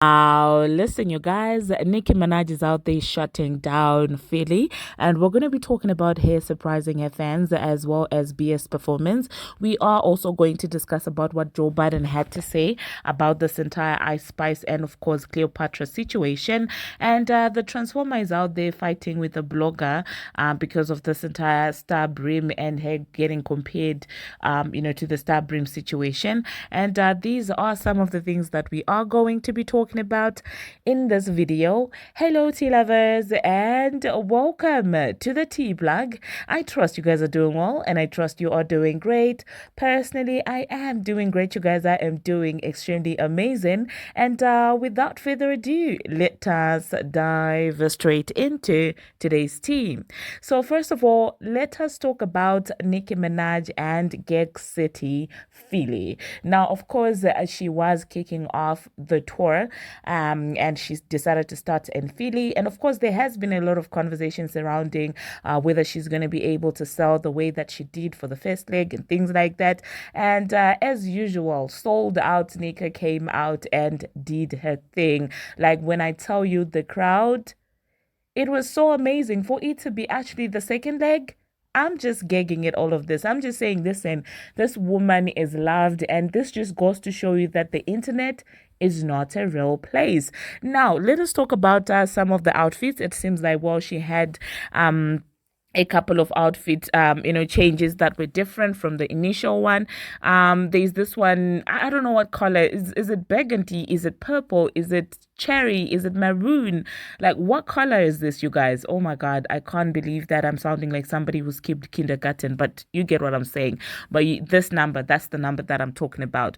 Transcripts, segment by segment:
Listen, you guys, Nicki Minaj is out there shutting down Philly, and we're going to be talking about her surprising her fans as well as BS performance. We are also going to discuss about what Joe Budden had to say about this entire Ice Spice and, of course, Cleopatra situation. And the Transformer is out there fighting with a blogger because of this entire Star Brim and her getting compared, to the Star Brim situation. And these are some of the things that we are going to be talking about in this video. Hello tea lovers and welcome to the tea blog. I trust you guys are doing well and I trust you are doing great. Personally, I am doing great, you guys. I am doing extremely amazing, and without further ado, let us dive straight into today's tea. So first of all, let us talk about Nicki Minaj and Gig City Philly. Now, of course, she was kicking off the tour, and she decided to start in Philly. And of course, there has been a lot of conversation surrounding whether she's going to be able to sell the way that she did for the first leg and things like that. And as usual, sold out Nicki came out and did her thing. Like when I tell you the crowd, it was so amazing for it to be actually the second leg. I'm just gagging at all of this. I'm just saying, listen, this woman is loved, and this just goes to show you that the internet is not a real place. Now, let us talk about some of the outfits. It seems like, well, she had a couple of outfit changes that were different from the initial one. There's this one, I don't know what color is it. Burgundy, is it purple, is it cherry, is it maroon? Like, what color is this, you guys? Oh my god, I can't believe that I'm sounding like somebody who skipped kindergarten, but you get what I'm saying. But this number, that's the number that I'm talking about.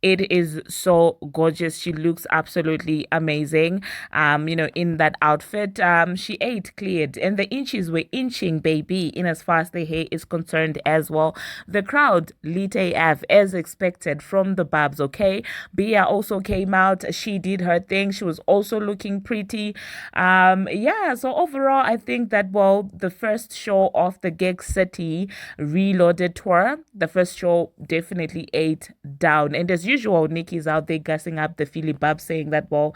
It is so gorgeous. She looks absolutely amazing. In that outfit, she ate cleared, and the inches were inching, baby, in as far as the hair is concerned as well. The crowd lit AF as expected from the Babs. Okay, Bia also came out. She did her thing. She was also looking pretty. So overall, I think that, well, the first show of the Gig City Reloaded tour, the first show definitely ate down, and as usual, Nicki's out there gassing up the Philly Bub, saying that, well,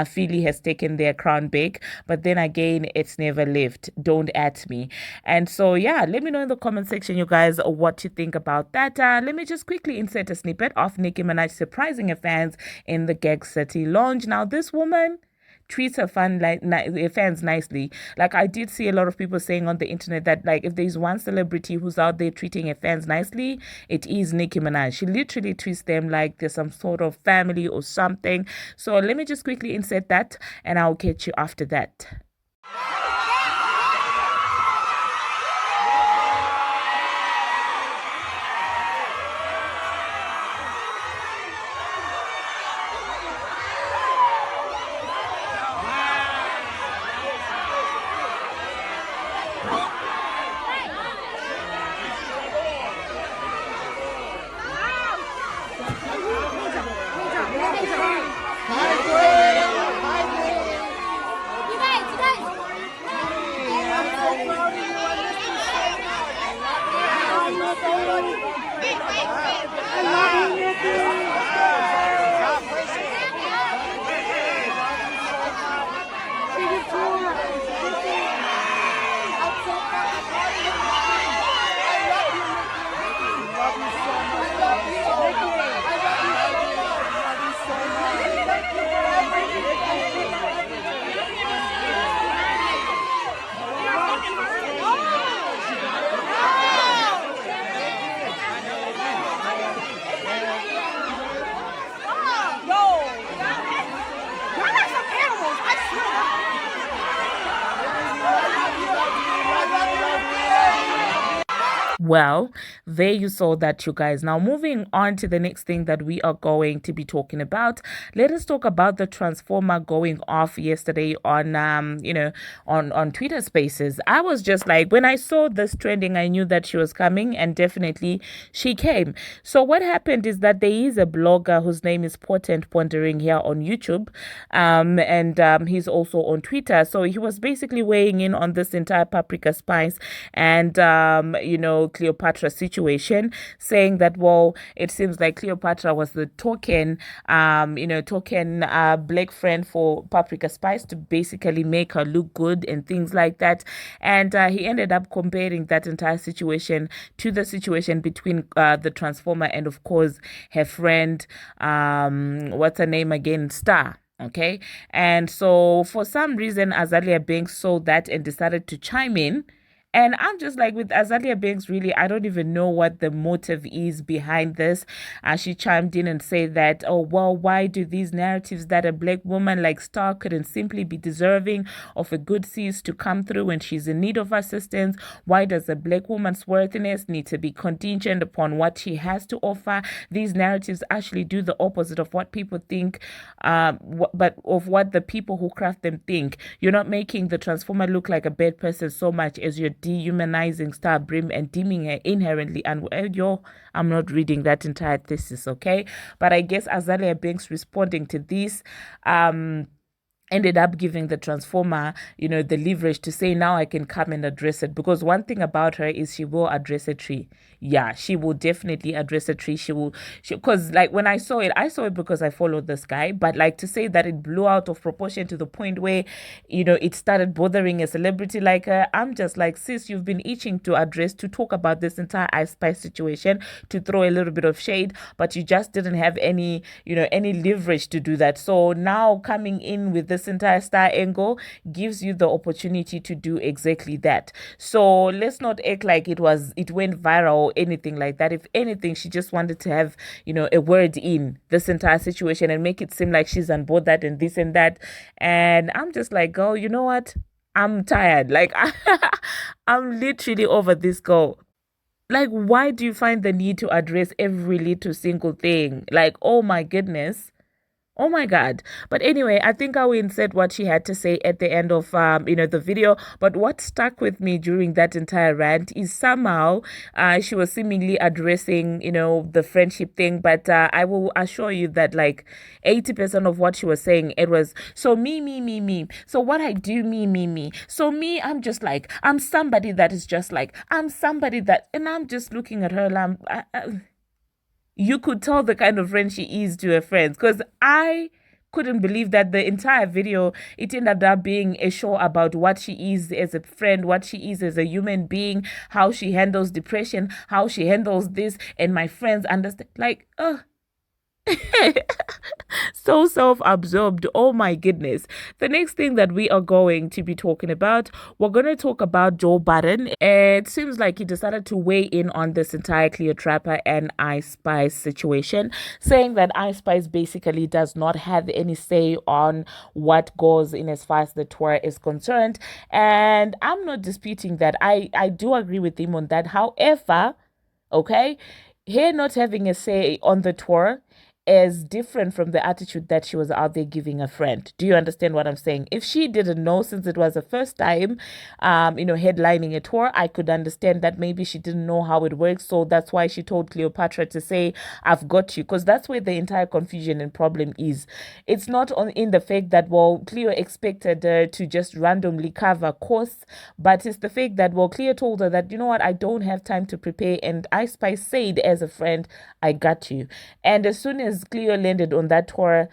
Philly has taken their crown back, but then again, it's never left. Don't at me. And so, yeah, let me know in the comment section, you guys, what you think about that. Let me just quickly insert a snippet of Nicki Minaj surprising her fans in the Gig City lounge. Now, this woman treats her fans nicely. Like, I did see a lot of people saying on the internet that, like, if there's one celebrity who's out there treating her fans nicely, it is Nicki Minaj. She literally treats them like there's some sort of family or something. So let me just quickly insert that, and I'll catch you after that. Well, there you saw that, you guys. Now, moving on to the next thing that we are going to be talking about, let us talk about the transformer going off yesterday on on Twitter Spaces. I was just like, when I saw this trending, I knew that she was coming, and definitely she came. So what happened is that there is a blogger whose name is Potent Pondering here on YouTube, and he's also on Twitter. So he was basically weighing in on this entire Paprika Spice and Cleopatra situation, saying that, well, it seems like Cleopatra was the token black friend for Paprika Spice to basically make her look good and things like that. And he ended up comparing that entire situation to the situation between the Transformer and, of course, her friend, what's her name again? Star. Okay. And so for some reason, Azalea Banks saw that and decided to chime in. And I'm just like, with Azalea Banks, really, I don't even know what the motive is behind this. She chimed in and said that, oh, well, why do these narratives that a black woman like Star couldn't simply be deserving of a good cease to come through when she's in need of assistance? Why does a black woman's worthiness need to be contingent upon what she has to offer? These narratives actually do the opposite of what people think, but of what the people who craft them think. You're not making the Transformer look like a bad person so much as you're dehumanizing Star Brim and deeming her inherently I'm not reading that entire thesis, okay? But I guess Azalea Banks responding to this ended up giving the Transformer, the leverage to say, now I can come and address it. Because one thing about her is she will address a tree. Yeah, she will definitely address a tree. Because like when I saw it because I followed this guy. But like to say that it blew out of proportion to the point where, it started bothering a celebrity like her, I'm just like, sis, you've been itching to talk about this entire Ice Spice situation, to throw a little bit of shade, but you just didn't have any leverage to do that. So now coming in with this entire Star angle gives you the opportunity to do exactly that. So let's not act like it went viral or anything like that. If anything, she just wanted to have a word in this entire situation and make it seem like she's on board that and this and that. And I'm just like, girl, you know what, I'm tired. Like I'm literally over this girl. Like, why do you find the need to address every little single thing? Like, oh my goodness. Oh my God. But anyway, I think I will insert what she had to say at the end of the video. But what stuck with me during that entire rant is somehow she was seemingly addressing, the friendship thing. But I will assure you that like 80% of what she was saying, it was, so me. So what I do, me. So me, I'm just like, I'm somebody that is just like, I'm somebody that, and I'm just looking at her and you could tell the kind of friend she is to her friends, because I couldn't believe that the entire video, it ended up being a show about what she is as a friend, what she is as a human being, how she handles depression, how she handles this, and my friends understand. Like, so self-absorbed. Oh my goodness. The next thing that we are going to be talking about, we're going to talk about Joe Budden. It seems like he decided to weigh in on this entire Cleopatra and Ice Spice situation, saying that Ice Spice basically does not have any say on what goes in as far as the tour is concerned. And I'm not disputing that. I do agree with him on that. However, okay, her not having a say on the tour is different from the attitude that she was out there giving a friend. Do you understand what I'm saying? If she didn't know, since it was the first time, headlining a tour, I could understand that maybe she didn't know how it works. So that's why she told Cleopatra to say, I've got you. Because that's where the entire confusion and problem is. It's not in the fact that, well, Cleo expected her to just randomly cover course, but it's the fact that, well, Cleo told her that, you know what, I don't have time to prepare. And Ice Spice said, as a friend, I got you. And as soon as Cleo landed on that tour,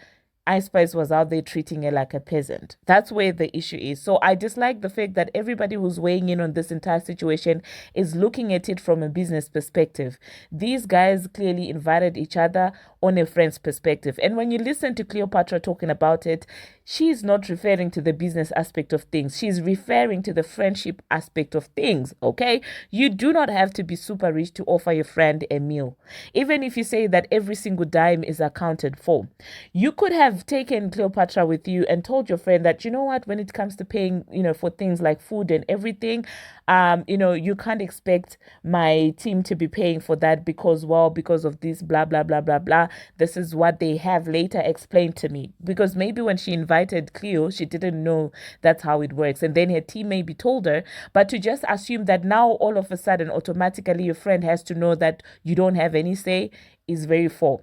Ice Spice was out there treating her like a peasant. That's where the issue is. So I dislike the fact that everybody who's weighing in on this entire situation is looking at it from a business perspective. These guys clearly invited each other on a friend's perspective. And when you listen to Cleopatra talking about it, she's not referring to the business aspect of things. She's referring to the friendship aspect of things, okay? You do not have to be super rich to offer your friend a meal. Even if you say that every single dime is accounted for. You could have taken Cleopatra with you and told your friend that, you know what, when it comes to paying, for things like food and everything, you can't expect my team to be paying for that because of this, blah, blah, blah, blah, blah. This is what they have later explained to me. Because maybe when she invited Cleo, she didn't know that's how it works. And then her team maybe told her, but to just assume that now all of a sudden, automatically your friend has to know that you don't have any say is very full.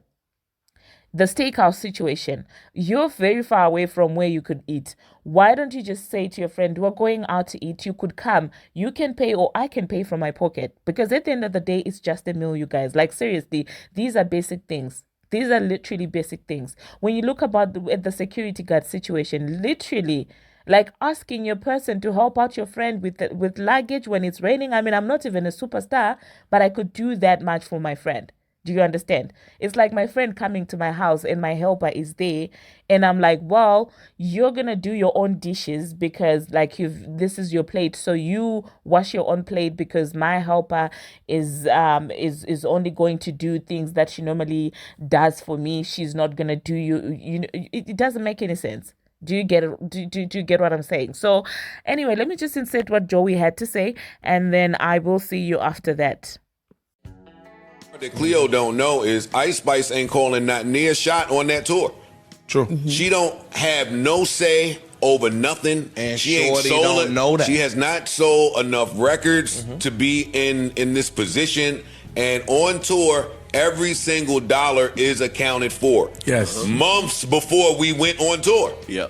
the steakhouse situation. You're very far away from where you could eat. Why don't you just say to your friend, we're going out to eat, you could come, you can pay or I can pay from my pocket? Because at the end of the day, it's just a meal, you guys. Like, seriously, these are basic things. These are literally basic things. When you look at the security guard situation, literally, like asking your person to help out your friend with luggage when it's raining. I mean, I'm not even a superstar, but I could do that much for my friend. Do you understand? It's like my friend coming to my house and my helper is there, and I'm like, well, you're gonna do your own dishes because like this is your plate, so you wash your own plate because my helper is only going to do things that she normally does for me. She's not gonna do you know, it doesn't make any sense. Do you get it? Do you get what I'm saying? So anyway, let me just insert what Joey had to say, and then I will see you after that. What that Cleo don't know is Ice Spice ain't calling not near shot on that tour. True. She don't have no say over nothing, and she ain't Shorty sold don't know that. She has not sold enough records to be in this position, and on tour every single dollar is accounted for. Yes. Months before we went on tour. Yep.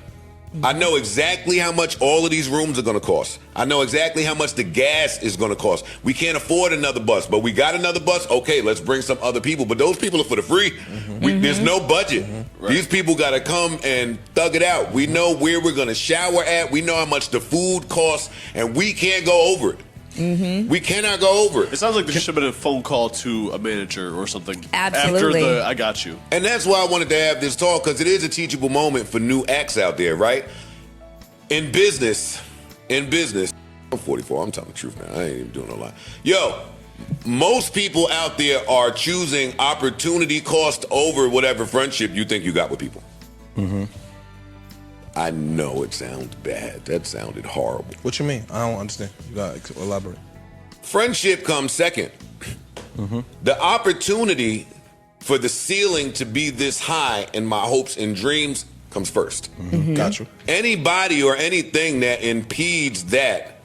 I know exactly how much all of these rooms are going to cost. I know exactly how much the gas is going to cost. We can't afford another bus, but we got another bus. Okay, let's bring some other people. But those people are for the free. There's no budget. Right. These people got to come and thug it out. We know where we're going to shower at. We know how much the food costs, and we can't go over it. We cannot go over it. It sounds like there should have been a phone call to a manager or something. Absolutely. After I got you. And that's why I wanted to have this talk, because it is a teachable moment for new acts out there, right? In business, I'm 44, I'm telling the truth now. I ain't even doing no lie. Yo, most people out there are choosing opportunity cost over whatever friendship you think you got with people. I know it sounds bad. That sounded horrible. What you mean? I don't understand. You gotta elaborate. Friendship comes second. The opportunity for the ceiling to be this high in my hopes and dreams comes first. Got you. Anybody or anything that impedes that,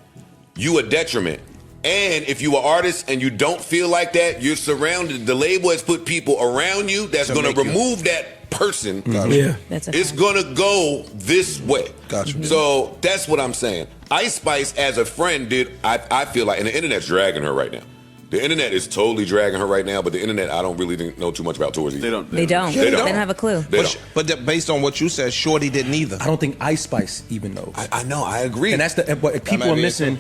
you a detriment. And if you are artist and you don't feel like that, you're surrounded. The label has put people around you that's going to remove that person. Yeah. It's going to go this way. Got you. So that's what I'm saying. Ice Spice, as a friend, I feel like, and the internet's dragging her right now. The internet is totally dragging her right now, but the internet, I don't really know too much about tours either. They don't. They don't have a clue. But based on what you said, Shorty didn't either. I don't think Ice Spice even knows. I know, I agree. And that's what people are missing.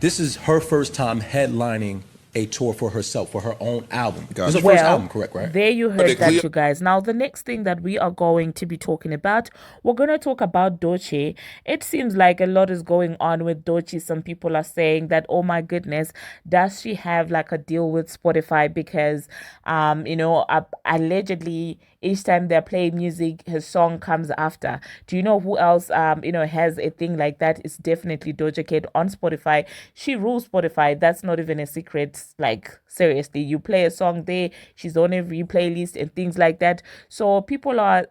This is her first time headlining a tour for herself, for her own album. It was her first album, correct, right? There you heard that, you guys. Now, the next thing that we are going to be talking about, we're going to talk about Doechii. It seems like a lot is going on with Doechii. Some people are saying that, oh my goodness, does she have like a deal with Spotify? Because, allegedly, each time they're playing music, her song comes after. Do you know who else, has a thing like that? It's definitely Doja Cat on Spotify. She rules Spotify. That's not even a secret. Like, seriously, you play a song there, she's on every playlist and things like that. So people are,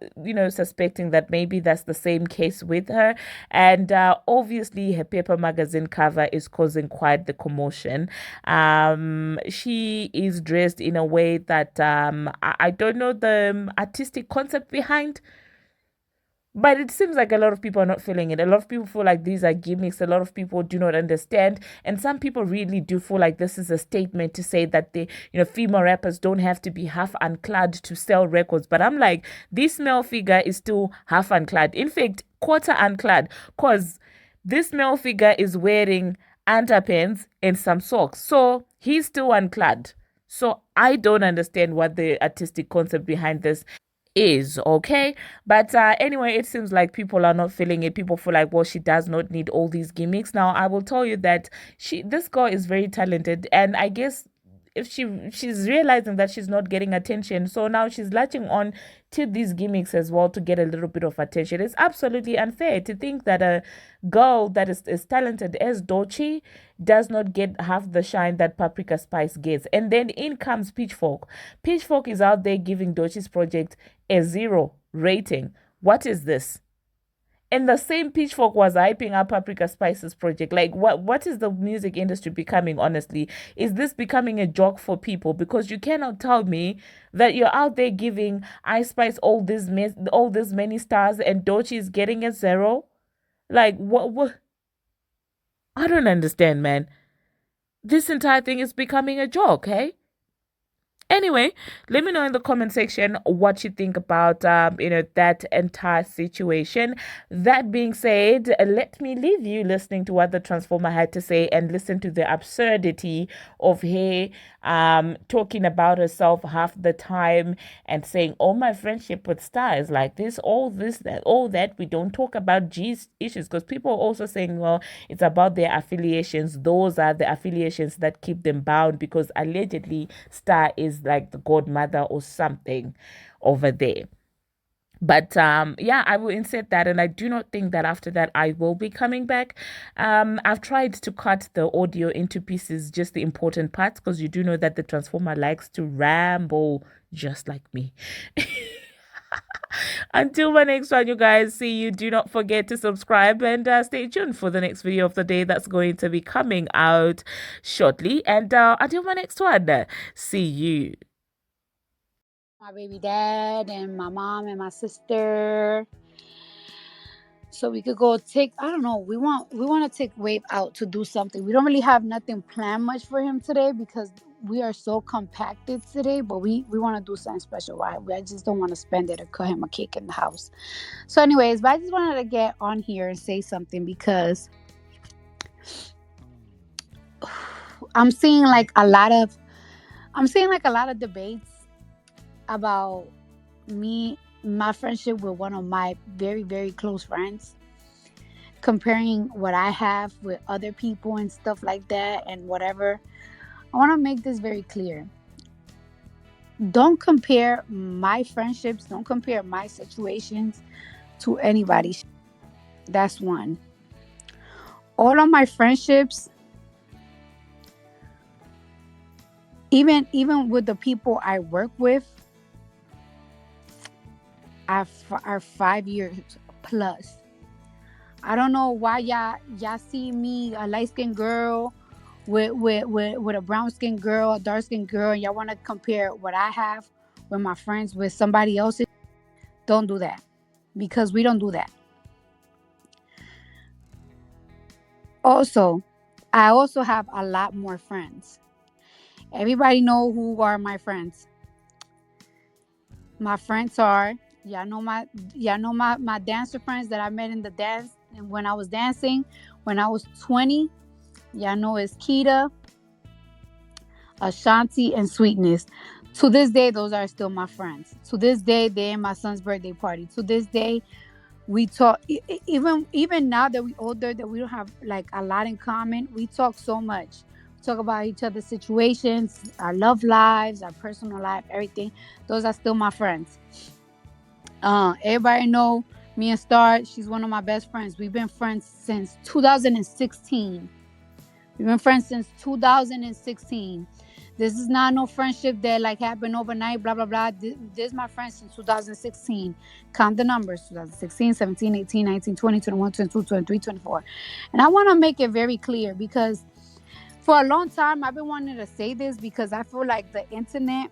suspecting that maybe that's the same case with her. And obviously, her Paper magazine cover is causing quite the commotion. She is dressed in a way that I don't know the artistic concept behind, but it seems like a lot of people are not feeling it. A lot of people feel like these are gimmicks. A lot of people do not understand, and some people really do feel like this is a statement to say that female rappers don't have to be half unclad to sell records. But I'm like, this male figure is still half unclad, in fact quarter unclad, because this male figure is wearing underpants and some socks, so he's still unclad. So I don't understand what the artistic concept behind this is, okay? But anyway, it seems like people are not feeling it. People feel like, well, she does not need all these gimmicks. Now, I will tell you that this girl is very talented, and I guess if she's realizing that she's not getting attention, so now she's latching on to these gimmicks as well to get a little bit of attention. It's absolutely unfair to think that a girl that is as talented as Doechii does not get half the shine that Paprika Spice gets. And then in comes Pitchfork. Pitchfork is out there giving Doechii's project a 0 rating. What is this? And the same Pitchfork was hyping up Paprika Spice's project. Like, what is the music industry becoming, honestly? Is this becoming a joke for people? Because you cannot tell me that you're out there giving Ice Spice all this many stars and Doechii is getting a 0. Like, what? I don't understand, man. This entire thing is becoming a joke, hey? Anyway, let me know in the comment section what you think about that entire situation. That being said, let me leave you listening to what the Transformer had to say and listen to the absurdity of her talking about herself half the time and saying, "Oh, my friendship with stars like this, all that. We don't talk about G's issues," because people are also saying, well, it's about their affiliations. Those are the affiliations that keep them bound, because allegedly Star is like the godmother or something over there. But yeah, I will insert that, and I do not think that after that I will be coming back. I've tried to cut the audio into pieces, just the important parts, because you do know that the Transformer likes to ramble just like me. Until my next one, you guys, see you. Do not forget to subscribe and stay tuned for the next video of the day that's going to be coming out shortly. And until my next one, see you. My baby dad and my mom and my sister, so we could go take, I don't know, we want to take Wave out to do something. We don't really have nothing planned much for him today because we are so compacted today, but we want to do something special. Right? I just don't want to spend it or cut him a cake in the house. So anyways, but I just wanted to get on here and say something because I'm seeing like a lot of debates about my friendship with one of my very, very close friends, comparing what I have with other people and stuff like that and whatever. I want to make this very clear. Don't compare my friendships, don't compare my situations to anybody. That's one. All of my friendships, even with the people I work with, are 5 years plus. I don't know why y'all see me, a light-skinned girl with a brown-skinned girl, a dark-skinned girl, and y'all want to compare what I have with my friends with somebody else's. Don't do that, because we don't do that. Also, I also have a lot more friends. Everybody know who are my friends. My friends are, y'all know my dancer friends that I met in the dance and when I was dancing when I was 20. Y'all know it's Keita, Ashanti, and Sweetness. To this day, those are still my friends. To this day, they're in my son's birthday party. To this day, we talk. Even now that we're older, that we don't have like a lot in common, we talk so much. We talk about each other's situations, our love lives, our personal life, everything. Those are still my friends. Everybody know me and Star. She's one of my best friends. We've been friends since 2016. We've been friends since 2016. This is not no friendship that like happened overnight, blah, blah, blah. This is my friend since 2016. Count the numbers: 2016, 17, 18, 19, 20, 21, 22, 23, 24. And I want to make it very clear, because for a long time, I've been wanting to say this, because I feel like the internet,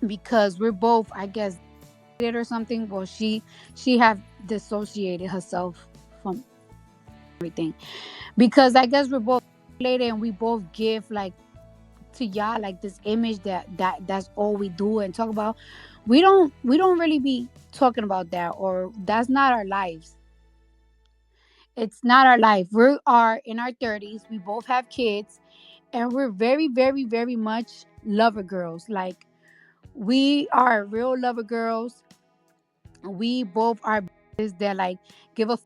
because we're both, I guess, or something. Well, she have dissociated herself from everything, because I guess we're both related and we both give like to y'all like this image that's all we do and talk about. We don't really be talking about that, or that's not our lives. It's not our life. We are in our 30s. We both have kids, and we're very, very, very much lover girls. Like, we are real lover girls. We both are that like give a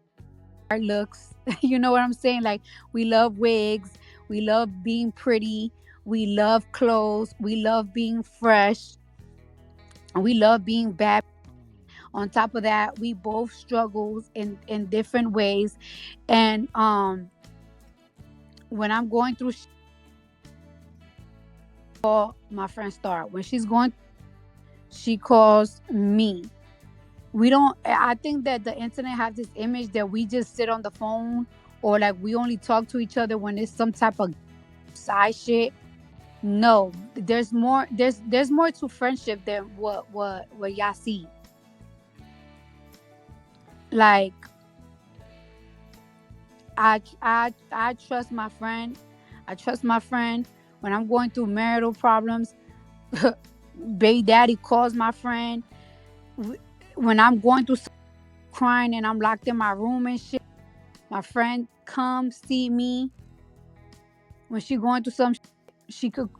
our looks. You know what I'm saying? Like, we love wigs. We love being pretty. We love clothes. We love being fresh. We love being bad. On top of that, we both struggle in different ways. And when I'm going through, call my friend Star. When she's going, she calls me. we don't. I think that the internet has this image that we just sit on the phone, or like we only talk to each other when it's some type of side shit. No, there's more. There's more to friendship than what y'all see. Like I trust my friend. I trust my friend when I'm going through marital problems. Baby daddy calls my friend when I'm going through crying and I'm locked in my room and shit. My friend comes see me when she going through some. She could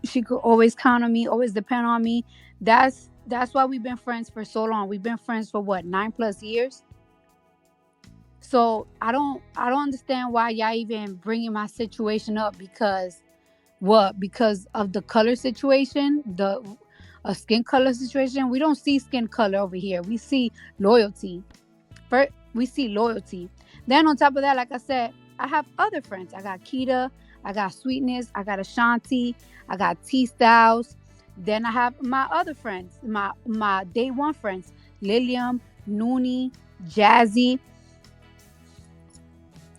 always count on me, always depend on me. That's why we've been friends for so long. We've been friends for what, 9+ years. So I don't understand why y'all even bringing my situation up, because what? Because of the color situation, the skin color situation. We don't see skin color over here. We see loyalty. First, we see loyalty. Then on top of that, like I said, I have other friends. I got Kita, I got Sweetness, I got Ashanti, I got T Styles. Then I have my other friends, my day one friends, Lilium, Noonie, Jazzy,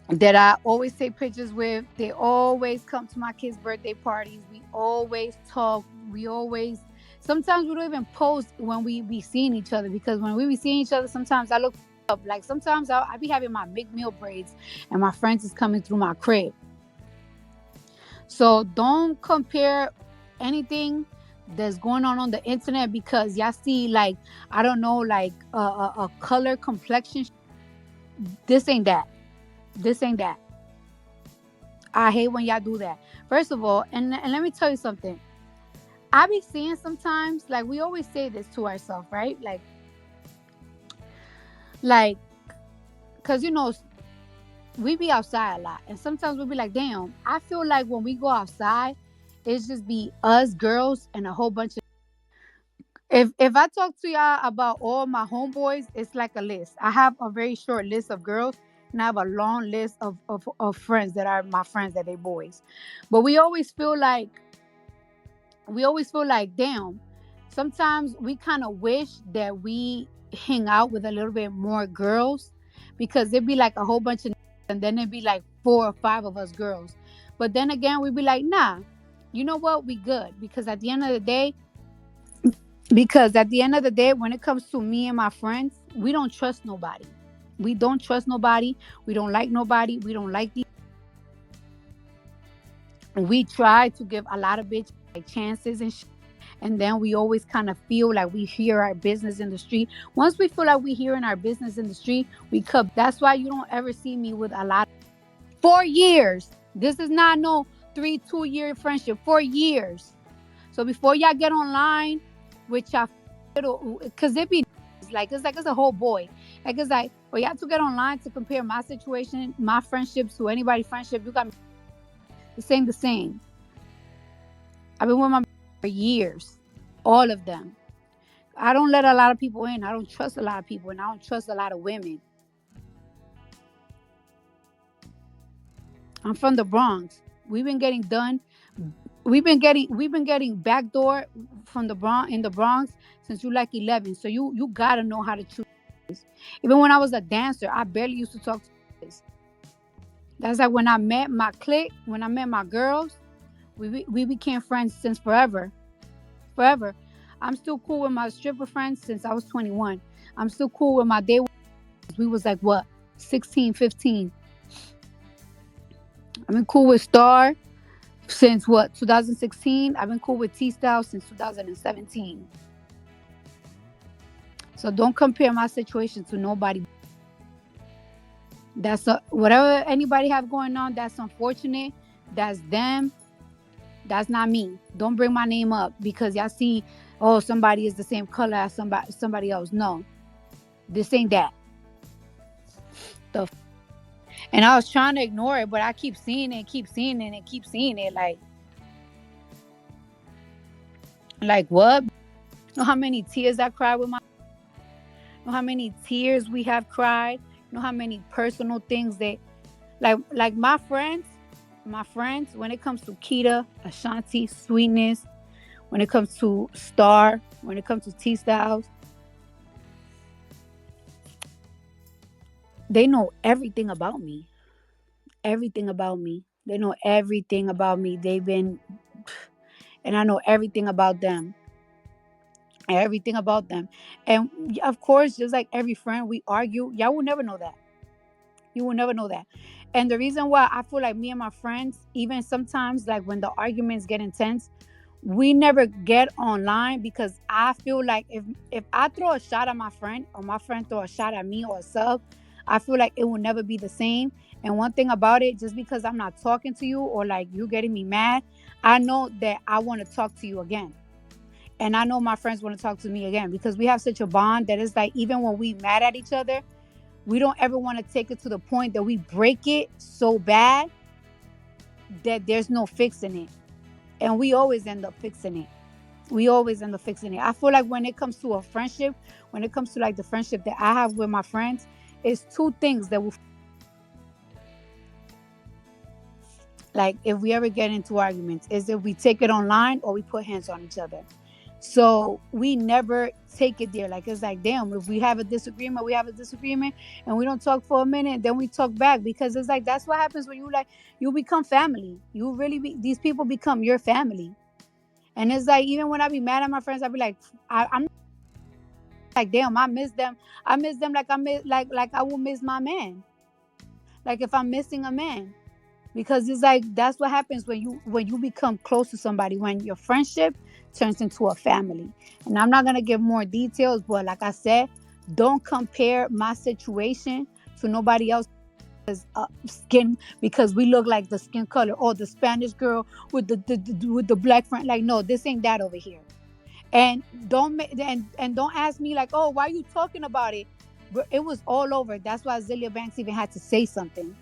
that I always take pictures with. They always come to my kids' birthday parties. We always talk. We always, sometimes we don't even post when we be seeing each other, because when we be seeing each other, sometimes I look up. Like sometimes I be having my McMill braids and my friends is coming through my crib. So don't compare anything that's going on the internet, because y'all see, like, I don't know, like a color complexion. This ain't that. This ain't that. I hate when y'all do that. First of all, and let me tell you something. I be seeing sometimes, like, we always say this to ourselves, right? Like, cause we be outside a lot, and sometimes we be like, damn. I feel like when we go outside, it's just be us girls and a whole bunch of. If I talk to y'all about all my homeboys, it's like a list. I have a very short list of girls, and I have a long list of friends that are my friends that they boys. But we always feel like, damn, sometimes we kind of wish that we hang out with a little bit more girls, because it'd be like a whole bunch of and then it'd be like 4 or 5 of us girls. But then again, we'd be like, nah, you know what? We good, because at the end of the day, when it comes to me and my friends, we don't trust nobody. We don't trust nobody. We don't like nobody. We don't like these. We try to give a lot of bitches like chances and shit. And then we always kind of feel like we hear our business in the street. Once we feel like we hearing our business in the street, we cut. That's why you don't ever see me with a lot. 4 years. This is not no 2 year friendship. 4 years. So before y'all get online, with y'all little, cause it be it's a whole boy. Like it's like, for y'all to get online to compare my situation, my friendships to anybody's friendship, you got me the same. I've been with my for years, all of them. I don't let a lot of people in. I don't trust a lot of people, and I don't trust a lot of women. I'm from the Bronx. We've been getting done. We've been getting backdoor from the Bronx in the Bronx since you like 11. So you gotta know how to choose. Even when I was a dancer, I barely used to talk to this. That's like when I met my clique, when I met my girls, we became friends since forever. Forever. I'm still cool with my stripper friends since I was 21. I'm still cool with my day ones. We was like what? 16, 15. I've been cool with Star since what? 2016. I've been cool with T Style since 2017. So don't compare my situation to nobody. Whatever anybody have going on, that's unfortunate. That's them. That's not me. Don't bring my name up because y'all see, oh, somebody is the same color as somebody else. No, this ain't that. And I was trying to ignore it, but I keep seeing it, keep seeing it, and keep seeing it. Like what? Know how many tears I cried with my. Know how many tears we have cried. Know how many personal things that, like my friends. When it comes to Kita, Ashanti, Sweetness, when it comes to Star, when it comes to T Styles, they know everything about me. Everything about me. They know everything about me. They've been, and I know everything about them. Everything about them. And of course, just like every friend, we argue. Y'all will never know that. You will never know that. And the reason why I feel like me and my friends, even sometimes like when the arguments get intense, we never get online, because I feel like if I throw a shot at my friend, or my friend throw a shot at me or a sub, I feel like it will never be the same. And one thing about it, just because I'm not talking to you, or like you getting me mad, I know that I want to talk to you again. And I know my friends want to talk to me again, because we have such a bond that it's like, even when we mad at each other, we don't ever want to take it to the point that we break it so bad that there's no fixing it. And we always end up fixing it. We always end up fixing it. I feel like when it comes to a friendship, when it comes to like the friendship that I have with my friends, it's two things that will, like, if we ever get into arguments, is if we take it online or we put hands on each other. So we never take it there. Like, it's like, damn, if we have a disagreement, we have a disagreement, and we don't talk for a minute, then we talk back, because it's like, that's what happens when you become family. You really these people become your family. And it's like, even when I be mad at my friends, I be like, I'm like, damn, I miss them. I miss them like I miss, like I will miss my man. Like if I'm missing a man. Because it's like, that's what happens when you become close to somebody, when your friendship turns into a family. And I'm not gonna give more details, but like I said, don't compare my situation to nobody else's skin, because we look like the skin color, or the Spanish girl with the black friend. Like, no, this ain't that over here. And don't ask me like, oh, why are you talking about it? But it was all over. That's why Azealia Banks even had to say something.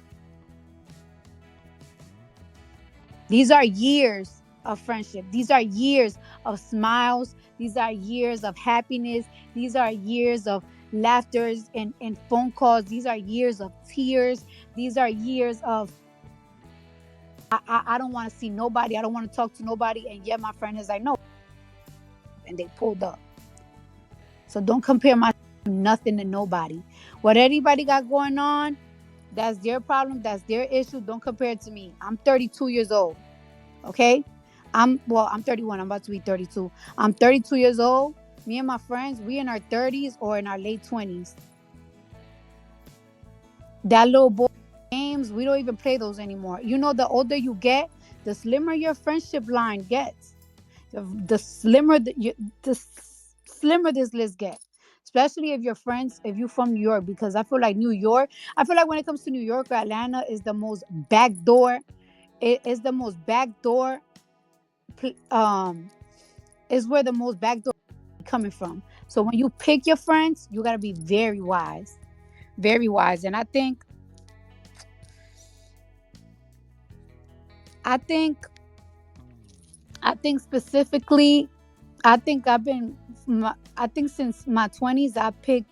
These are years of friendship. These are years of smiles. These are years of happiness. These are years of laughters and phone calls. These are years of tears. These are years of, I don't want to see nobody. I don't want to talk to nobody. And yet my friend is like, no. And they pulled up. So don't compare my nothing to nobody. What anybody got going on, that's their problem. That's their issue. Don't compare it to me. I'm 32 years old. Okay? I'm 31. I'm about to be 32. I'm 32 years old. Me and my friends, we in our 30s or in our late 20s. That little boy games, we don't even play those anymore. You know, the older you get, the slimmer your friendship line gets. The slimmer this list gets. Especially if you're friends, if you're from New York, because I feel like I feel like when it comes to New York or Atlanta, is the most backdoor. It is the most backdoor. Is where the most backdoor coming from. So when you pick your friends, you gotta be very wise, very wise. And I think specifically, I think since my 20s, I picked.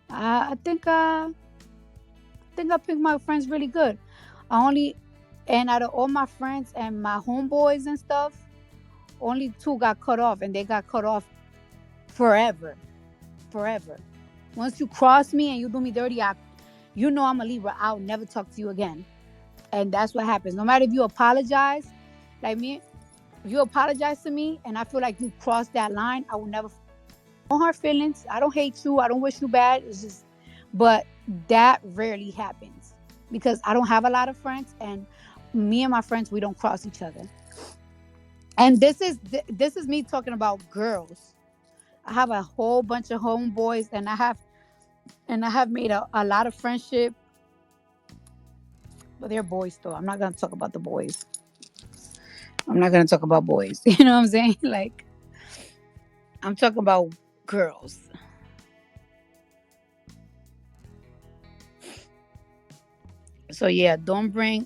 I think I picked my friends really good. And out of all my friends and my homeboys and stuff, only two got cut off, and they got cut off forever. Forever. Once you cross me and you do me dirty, I'm a Libra. I'll never talk to you again. And that's what happens. No matter if you apologize, like me, if you apologize to me and I feel like you crossed that line, I will never. No hard feelings. I don't hate you. I don't wish you bad. It's just, but that rarely happens because I don't have a lot of friends, and me and my friends, we don't cross each other. And this is me talking about girls. I have a whole bunch of homeboys, and I have made a lot of friendship. But they're boys though. I'm not gonna talk about the boys. I'm not gonna talk about boys. You know what I'm saying? Like, I'm talking about girls. So yeah, don't bring.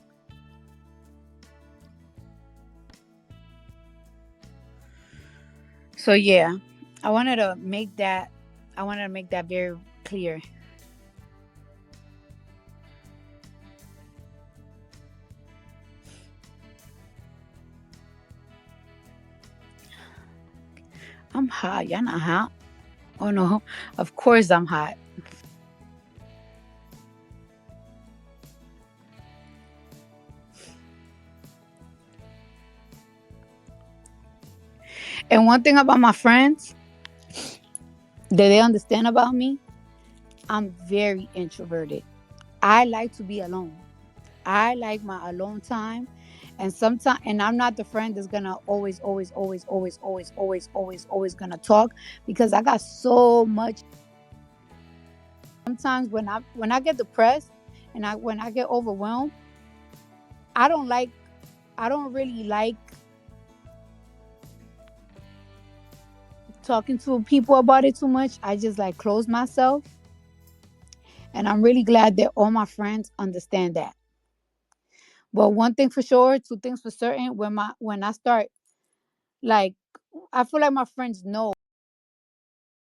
So yeah, I wanted to make that. I wanted to make that very clear. I'm hot. Y'all not hot? Oh no, of course I'm hot. And one thing about my friends that they understand about me, I'm very introverted. I like to be alone. I like my alone time. And sometimes, and I'm not the friend that's gonna always gonna talk, because I got so much. Sometimes when I get depressed and when I get overwhelmed, I don't really like talking to people about it too much. I just like close myself. And I'm really glad that all my friends understand that. But one thing for sure, two things for certain, when I start, like, I feel like my friends know